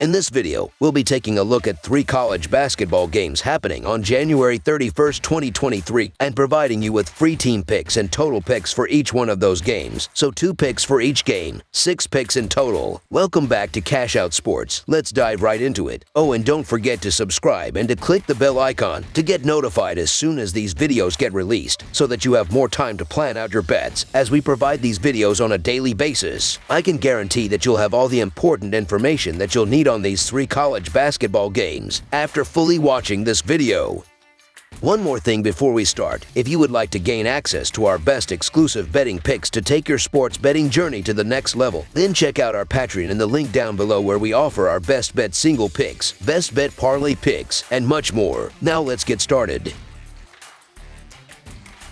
In this video, we'll be taking a look at 3 college basketball games happening on January 31st, 2023, and providing you with free team picks and total picks for each one of those games. So 2 picks for each game, 6 picks in total. Welcome back to Cash Out Sports. Let's dive right into it. Oh, and don't forget to subscribe and to click the bell icon to get notified as soon as these videos get released, so that you have more time to plan out your bets as we provide these videos on a daily basis. I can guarantee that you'll have all the important information that you'll need on these 3 college basketball games after fully watching this video. One more thing before we start. If you would like to gain access to our best exclusive betting picks to take your sports betting journey to the next level, then check out our Patreon in the link down below, where we offer our best bet single picks, best bet parlay picks, and much more. Now let's get started.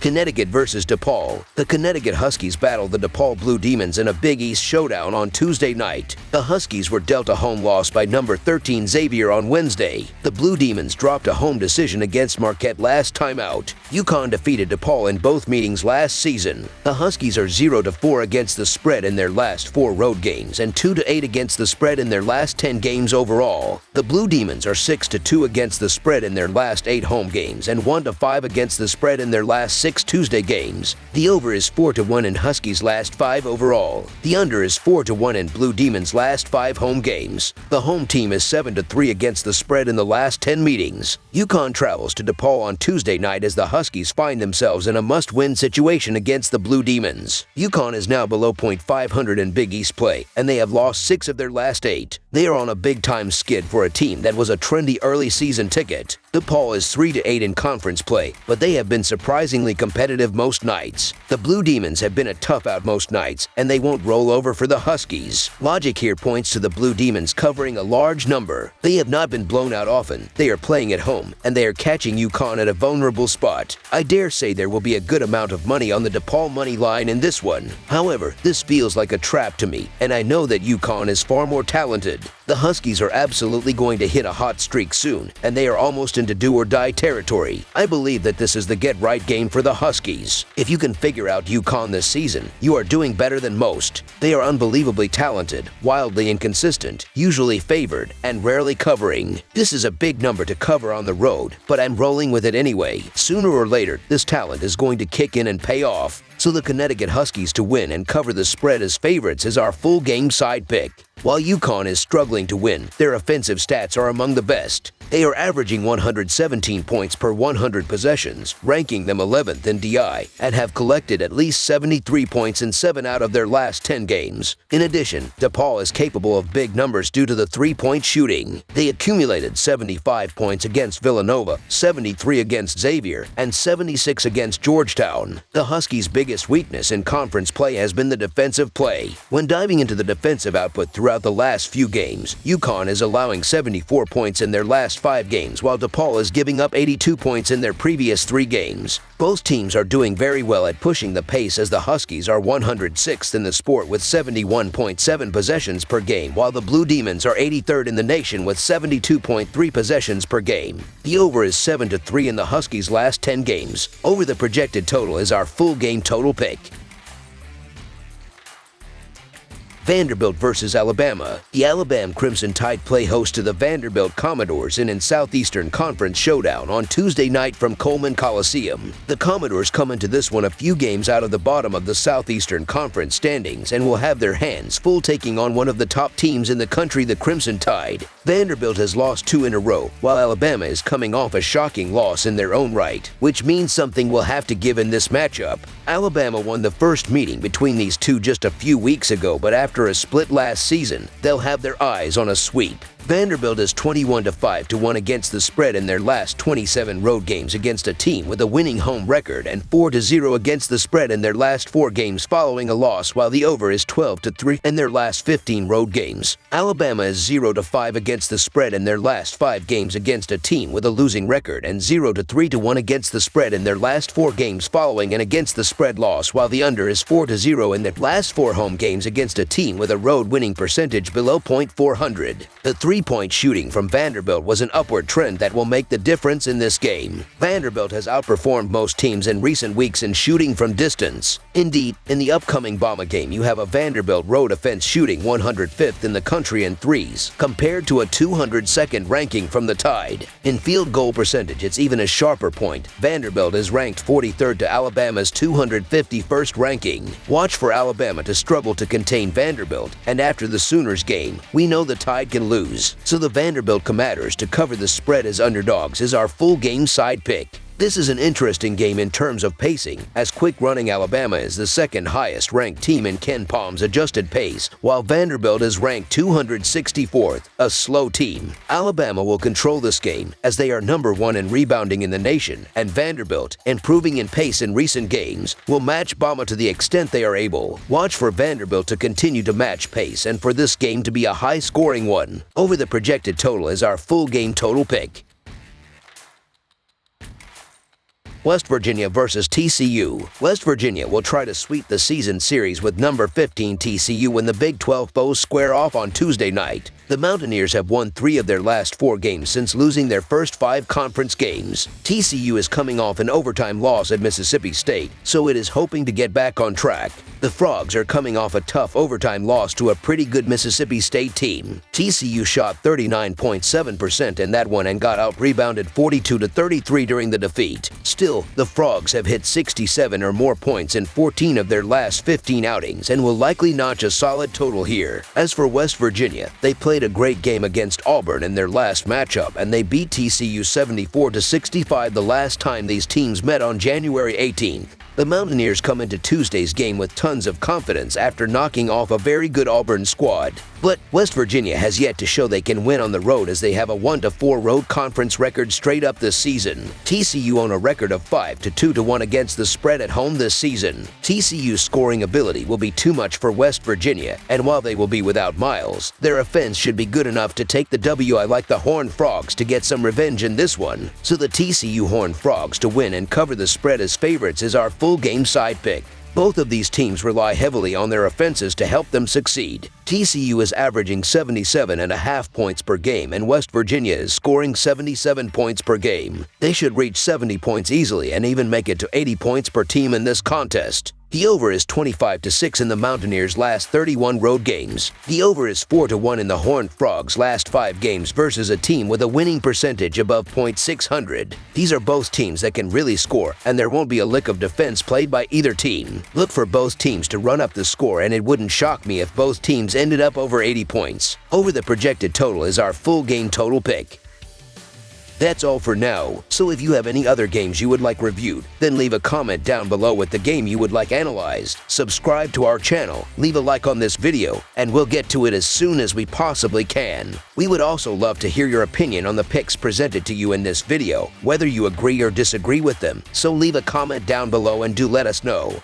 Connecticut versus DePaul. The Connecticut Huskies battled the DePaul Blue Demons in a Big East showdown on Tuesday night. The Huskies were dealt a home loss by number 13 Xavier on Wednesday. The Blue Demons dropped a home decision against Marquette last time out. UConn defeated DePaul in both meetings last season. The Huskies are 0-4 against the spread in their last 4 road games and 2-8 against the spread in their last 10 games overall. The Blue Demons are 6-2 against the spread in their last 8 home games and 1-5 against the spread in their last 6 Tuesday games. The over is 4-1 in Huskies' last 5 overall. The under is 4-1 in Blue Demons' last 5 home games. The home team is 7-3 against the spread in the last 10 meetings. UConn travels to DePaul on Tuesday night as the Huskies find themselves in a must-win situation against the Blue Demons. UConn is now below .500 in Big East play, and they have lost 6 of their last 8. They are on a big-time skid for a team that was a trendy early season ticket. DePaul is 3-8 in conference play, but they have been surprisingly competitive most nights. The Blue Demons have been a tough out most nights, and they won't roll over for the Huskies. Logic here points to the Blue Demons covering a large number. They have not been blown out often. They are playing at home, and they are catching UConn at a vulnerable spot. I dare say there will be a good amount of money on the DePaul money line in this one. However, this feels like a trap to me, and I know that UConn is far more talented. The Huskies are absolutely going to hit a hot streak soon, and they are almost into do-or-die territory. I believe that this is the get-right game for the Huskies. If you can figure out UConn this season, you are doing better than most. They are unbelievably talented, wildly inconsistent, usually favored, and rarely covering. This is a big number to cover on the road, but I'm rolling with it anyway. Sooner or later, this talent is going to kick in and pay off. So the Connecticut Huskies to win and cover the spread as favorites is our full game side pick. While UConn is struggling to win, their offensive stats are among the best. They are averaging 117 points per 100 possessions, ranking them 11th in DI, and have collected at least 73 points in 7 out of their last 10 games. In addition, DePaul is capable of big numbers due to the 3-point shooting. They accumulated 75 points against Villanova, 73 against Xavier, and 76 against Georgetown. The Huskies' biggest weakness in conference play has been the defensive play. When diving into the defensive output throughout the last few games, UConn is allowing 74 points in their last 5 games, while DePaul is giving up 82 points in their previous 3 games. Both teams are doing very well at pushing the pace, as the Huskies are 106th in the sport with 71.7 possessions per game, while the Blue Demons are 83rd in the nation with 72.3 possessions per game. The over is 7-3 in the Huskies' last 10 games. Over the projected total is our full game total pick. Vanderbilt versus Alabama. The Alabama Crimson Tide play host to the Vanderbilt Commodores in Southeastern Conference showdown on Tuesday night from Coleman Coliseum. The Commodores come into this one a few games out of the bottom of the Southeastern Conference standings and will have their hands full taking on one of the top teams in the country, the Crimson Tide. Vanderbilt has lost 2 in a row, while Alabama is coming off a shocking loss in their own right, which means something will have to give in this matchup. Alabama won the first meeting between these two just a few weeks ago, but after a split last season, they'll have their eyes on a sweep. Vanderbilt is 21-5-1 against the spread in their last 27 road games against a team with a winning home record, and 4-0 against the spread in their last 4 games following a loss, while the over is 12-3 in their last 15 road games. Alabama is 0-5 against the spread in their last 5 games against a team with a losing record, and 0-3-1 against the spread in their last 4 games following an against the spread loss, while the under is 4-0 in their last 4 home games against a team team with a road winning percentage below .400. The three-point shooting from Vanderbilt was an upward trend that will make the difference in this game. Vanderbilt has outperformed most teams in recent weeks in shooting from distance. Indeed, in the upcoming Bama game, you have a Vanderbilt road offense shooting 105th in the country in threes, compared to a 202nd ranking from the Tide. In field goal percentage, it's even a sharper point. Vanderbilt is ranked 43rd to Alabama's 251st ranking. Watch for Alabama to struggle to contain Vanderbilt, and after the Sooners game, we know the Tide can lose. So the Vanderbilt Commanders to cover the spread as underdogs is our full game side pick. This is an interesting game in terms of pacing, as quick-running Alabama is the second highest-ranked team in Ken Palm's adjusted pace, while Vanderbilt is ranked 264th, a slow team. Alabama will control this game, as they are number 1 in rebounding in the nation, and Vanderbilt, improving in pace in recent games, will match Bama to the extent they are able. Watch for Vanderbilt to continue to match pace and for this game to be a high-scoring one. Over the projected total is our full game total pick. West Virginia versus TCU. West Virginia will try to sweep the season series with number 15 TCU when the Big 12 foes square off on Tuesday night. The Mountaineers have won 3 of their last 4 games since losing their first 5 conference games. TCU is coming off an overtime loss at Mississippi State, so it is hoping to get back on track. The Frogs are coming off a tough overtime loss to a pretty good Mississippi State team. TCU shot 39.7% in that one and got out-rebounded 42-33 during the defeat. Still, the Frogs have hit 67 or more points in 14 of their last 15 outings and will likely notch a solid total here. As for West Virginia, they played a great game against Auburn in their last matchup, and they beat TCU 74-65 the last time these teams met on January 18th. The Mountaineers come into Tuesday's game with tons of confidence after knocking off a very good Auburn squad. But West Virginia has yet to show they can win on the road, as they have a 1-4 road conference record straight up this season. TCU own a record of 5-2-1 against the spread at home this season. TCU's scoring ability will be too much for West Virginia, and while they will be without Miles, their offense should be good enough to take the W. I like the Horned Frogs to get some revenge in this one. So the TCU Horned Frogs to win and cover the spread as favorites is our full game side pick. Both of these teams rely heavily on their offenses to help them succeed. TCU is averaging 77.5 points per game, and West Virginia is scoring 77 points per game. They should reach 70 points easily and even make it to 80 points per team in this contest. The over is 25-6 in the Mountaineers' last 31 road games. The over is 4-1 in the Horned Frogs' last 5 games versus a team with a winning percentage above .600. These are both teams that can really score, and there won't be a lick of defense played by either team. Look for both teams to run up the score, and it wouldn't shock me if both teams ended up over 80 points. Over the projected total is our full game total pick. That's all for now, so if you have any other games you would like reviewed, then leave a comment down below with the game you would like analyzed. Subscribe to our channel, leave a like on this video, and we'll get to it as soon as we possibly can. We would also love to hear your opinion on the picks presented to you in this video, whether you agree or disagree with them, so leave a comment down below and do let us know.